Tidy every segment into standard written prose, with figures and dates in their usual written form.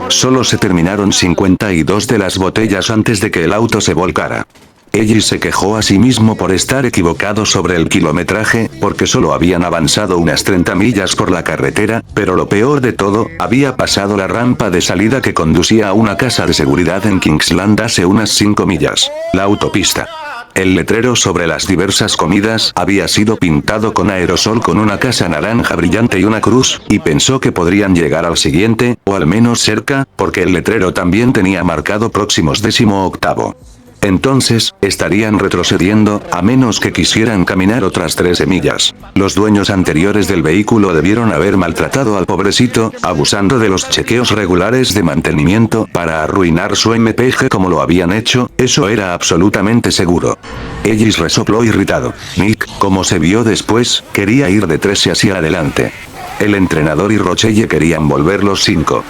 Solo se terminaron 52 de las botellas antes de que el auto se volcara. Ellis se quejó a sí mismo por estar equivocado sobre el kilometraje, porque solo habían avanzado unas 30 millas por la carretera, pero lo peor de todo, había pasado la rampa de salida que conducía a una casa de seguridad en Kingsland hace unas 5 millas. La autopista. El letrero sobre las diversas comidas había sido pintado con aerosol con una casa naranja brillante y una cruz, y pensó que podrían llegar al siguiente, o al menos cerca, porque el letrero también tenía marcado próximos 18º. Entonces, estarían retrocediendo, a menos que quisieran caminar otras 13 millas. Los dueños anteriores del vehículo debieron haber maltratado al pobrecito, abusando de los chequeos regulares de mantenimiento para arruinar su MPG como lo habían hecho, eso era absolutamente seguro. Ellis resopló irritado. Nick, como se vio después, quería ir de 13 hacia adelante. El entrenador y Rochelle querían volver los 5.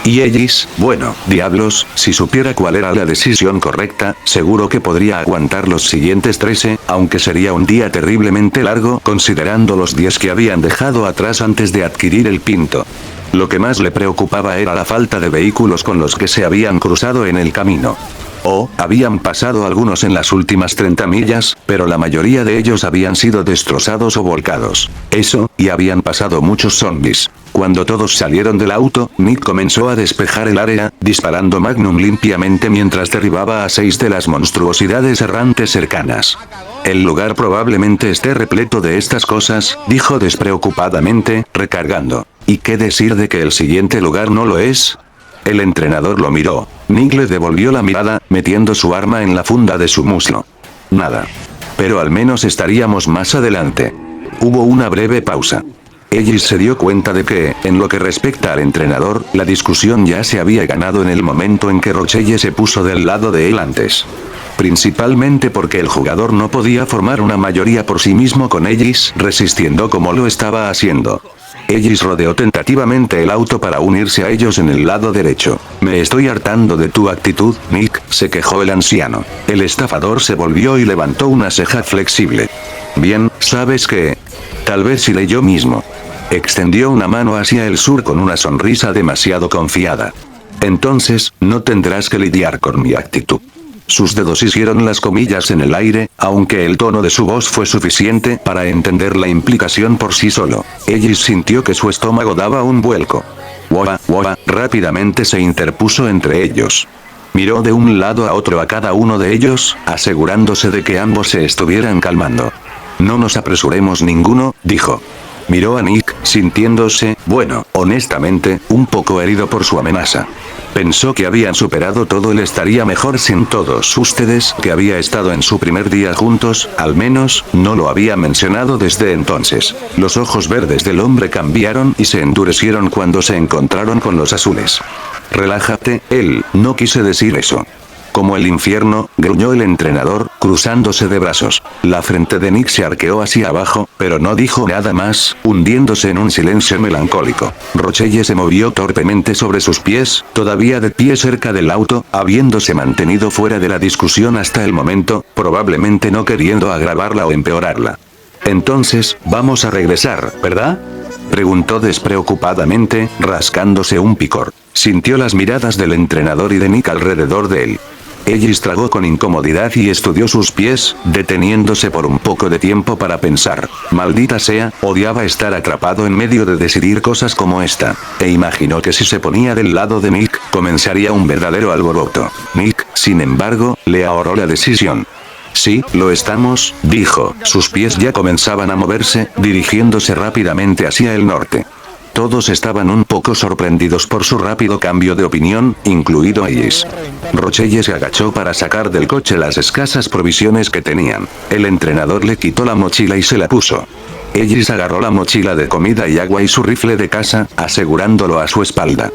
Y Ellis, bueno, diablos, si supiera cuál era la decisión correcta, seguro que podría aguantar los siguientes 13, aunque sería un día terriblemente largo considerando los 10 que habían dejado atrás antes de adquirir el Pinto. Lo que más le preocupaba era la falta de vehículos con los que se habían cruzado en el camino. Habían pasado algunos en las últimas 30 millas, pero la mayoría de ellos habían sido destrozados o volcados. Eso, y habían pasado muchos zombies. Cuando todos salieron del auto, Nick comenzó a despejar el área, disparando Magnum limpiamente mientras derribaba a 6 de las monstruosidades errantes cercanas. El lugar probablemente esté repleto de estas cosas, dijo despreocupadamente, recargando. ¿Y qué decir de que el siguiente lugar no lo es? El entrenador lo miró. Nick le devolvió la mirada, metiendo su arma en la funda de su muslo. Nada. Pero al menos estaríamos más adelante. Hubo una breve pausa. Ellis se dio cuenta de que, en lo que respecta al entrenador, la discusión ya se había ganado en el momento en que Rochelle se puso del lado de él antes. Principalmente porque el jugador no podía formar una mayoría por sí mismo con Ellis resistiendo como lo estaba haciendo. Ellis rodeó tentativamente el auto para unirse a ellos en el lado derecho. Me estoy hartando de tu actitud, Nick, se quejó el anciano. El estafador se volvió y levantó una ceja flexible. Bien, ¿sabes qué? Tal vez iré yo mismo. Extendió una mano hacia el sur con una sonrisa demasiado confiada. Entonces, no tendrás que lidiar con mi actitud. Sus dedos hicieron las comillas en el aire, aunque el tono de su voz fue suficiente para entender la implicación por sí solo. Ellis sintió que su estómago daba un vuelco. Woa, rápidamente se interpuso entre ellos. Miró de un lado a otro a cada uno de ellos, asegurándose de que ambos se estuvieran calmando. No nos apresuremos ninguno, dijo. Miró a Nick, sintiéndose, bueno, honestamente, un poco herido por su amenaza. Pensó que habían superado todo, él estaría mejor sin todos ustedes, que había estado en su primer día juntos, al menos, no lo había mencionado desde entonces. Los ojos verdes del hombre cambiaron y se endurecieron cuando se encontraron con los azules. Relájate, no quise decir eso. Como el infierno, gruñó el entrenador, cruzándose de brazos. La frente de Nick se arqueó hacia abajo, pero no dijo nada más, hundiéndose en un silencio melancólico. Rochelle se movió torpemente sobre sus pies, todavía de pie cerca del auto, habiéndose mantenido fuera de la discusión hasta el momento, probablemente no queriendo agravarla o empeorarla. Entonces, vamos a regresar, ¿verdad? Preguntó despreocupadamente, rascándose un picor. Sintió las miradas del entrenador y de Nick alrededor de él. Ellis tragó con incomodidad y estudió sus pies, deteniéndose por un poco de tiempo para pensar. Maldita sea, odiaba estar atrapado en medio de decidir cosas como esta. E imaginó que si se ponía del lado de Nick, comenzaría un verdadero alboroto. Nick, sin embargo, le ahorró la decisión. Sí, lo estamos, dijo. Sus pies ya comenzaban a moverse, dirigiéndose rápidamente hacia el norte. Todos estaban un poco sorprendidos por su rápido cambio de opinión, incluido Ellis. Rochelle se agachó para sacar del coche las escasas provisiones que tenían. El entrenador le quitó la mochila y se la puso. Ellis agarró la mochila de comida y agua y su rifle de caza, asegurándolo a su espalda.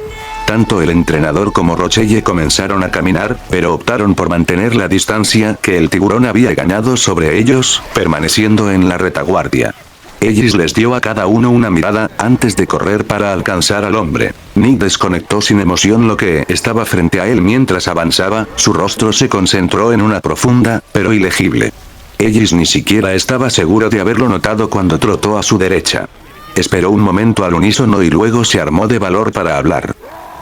Tanto el entrenador como Rochelle comenzaron a caminar, pero optaron por mantener la distancia que el tiburón había ganado sobre ellos, permaneciendo en la retaguardia. Ellis les dio a cada uno una mirada, antes de correr para alcanzar al hombre. Nick desconectó sin emoción lo que estaba frente a él mientras avanzaba, su rostro se concentró en una profunda, pero ilegible. Ellis ni siquiera estaba seguro de haberlo notado cuando trotó a su derecha. Esperó un momento al unísono y luego se armó de valor para hablar.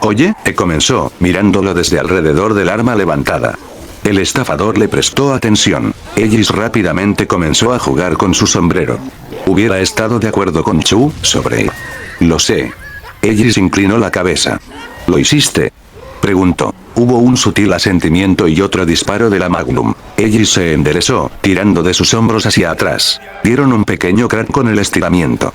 Oye, comenzó, mirándolo desde alrededor del arma levantada. El estafador le prestó atención. Ellis rápidamente comenzó a jugar con su sombrero. Hubiera estado de acuerdo con Chu, sobre... Lo sé. Ellis inclinó la cabeza. ¿Lo hiciste?, preguntó. Hubo un sutil asentimiento y otro disparo de la Magnum. Ellis se enderezó, tirando de sus hombros hacia atrás. Dieron un pequeño crack con el estiramiento.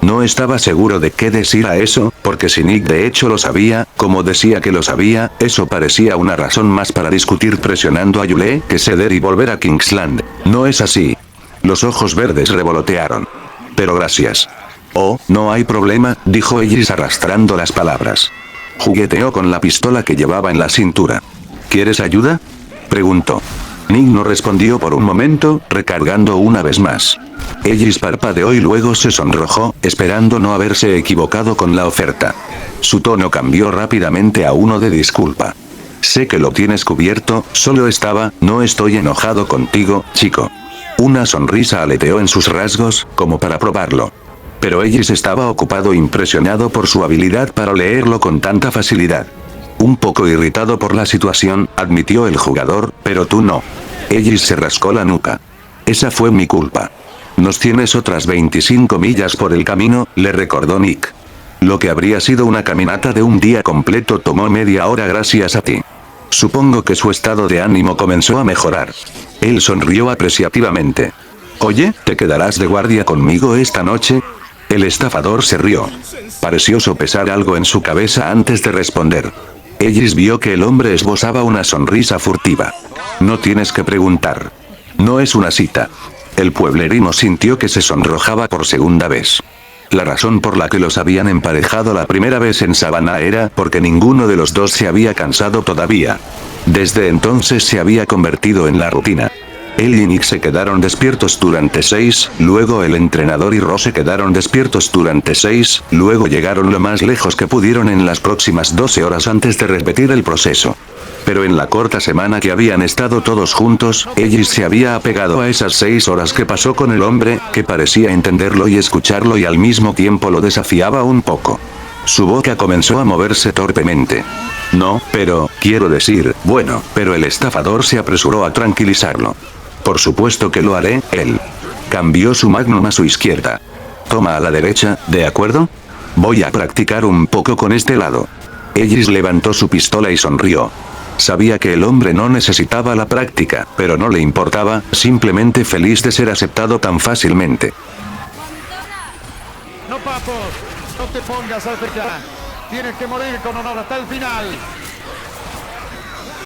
No estaba seguro de qué decir a eso, porque si Nick de hecho lo sabía, como decía que lo sabía, eso parecía una razón más para discutir presionando a Yule que ceder y volver a Kingsland. No es así. Los ojos verdes revolotearon. Pero gracias. Oh, no hay problema, dijo Ellis arrastrando las palabras. Jugueteó con la pistola que llevaba en la cintura. ¿Quieres ayuda?, preguntó. Nick no respondió por un momento, recargando una vez más. Ellis parpadeó y luego se sonrojó, esperando no haberse equivocado con la oferta. Su tono cambió rápidamente a uno de disculpa. Sé que lo tienes cubierto, no estoy enojado contigo, chico. Una sonrisa aleteó en sus rasgos, como para probarlo. Pero Ellis estaba ocupado impresionado por su habilidad para leerlo con tanta facilidad. Un poco irritado por la situación, admitió el jugador, pero tú no. Ellis se rascó la nuca. Esa fue mi culpa. Nos tienes otras 25 millas por el camino, le recordó Nick. Lo que habría sido una caminata de un día completo tomó media hora gracias a ti. Supongo que su estado de ánimo comenzó a mejorar. Él sonrió apreciativamente. Oye, ¿te quedarás de guardia conmigo esta noche? El estafador se rió. Pareció sopesar algo en su cabeza antes de responder. Ellis vio que el hombre esbozaba una sonrisa furtiva. No tienes que preguntar. No es una cita. El pueblerino sintió que se sonrojaba por segunda vez. La razón por la que los habían emparejado la primera vez en Savannah era porque ninguno de los dos se había cansado todavía. Desde entonces se había convertido en la rutina. Él y Nick se quedaron despiertos durante 6, luego el entrenador y Rose quedaron despiertos durante 6, luego llegaron lo más lejos que pudieron en las próximas 12 horas antes de repetir el proceso. Pero en la corta semana que habían estado todos juntos, Ellis se había apegado a esas 6 horas que pasó con el hombre, que parecía entenderlo y escucharlo y al mismo tiempo lo desafiaba un poco. Su boca comenzó a moverse torpemente. No, pero, quiero decir, bueno, pero el estafador se apresuró a tranquilizarlo. Por supuesto que lo haré, él. Cambió su Magnum a su izquierda. Toma a la derecha, ¿de acuerdo? Voy a practicar un poco con este lado. Ellis levantó su pistola y sonrió. Sabía que el hombre no necesitaba la práctica, pero no le importaba, simplemente feliz de ser aceptado tan fácilmente. No, papo, no te pongas al final. Tienes que morir con honor hasta el final.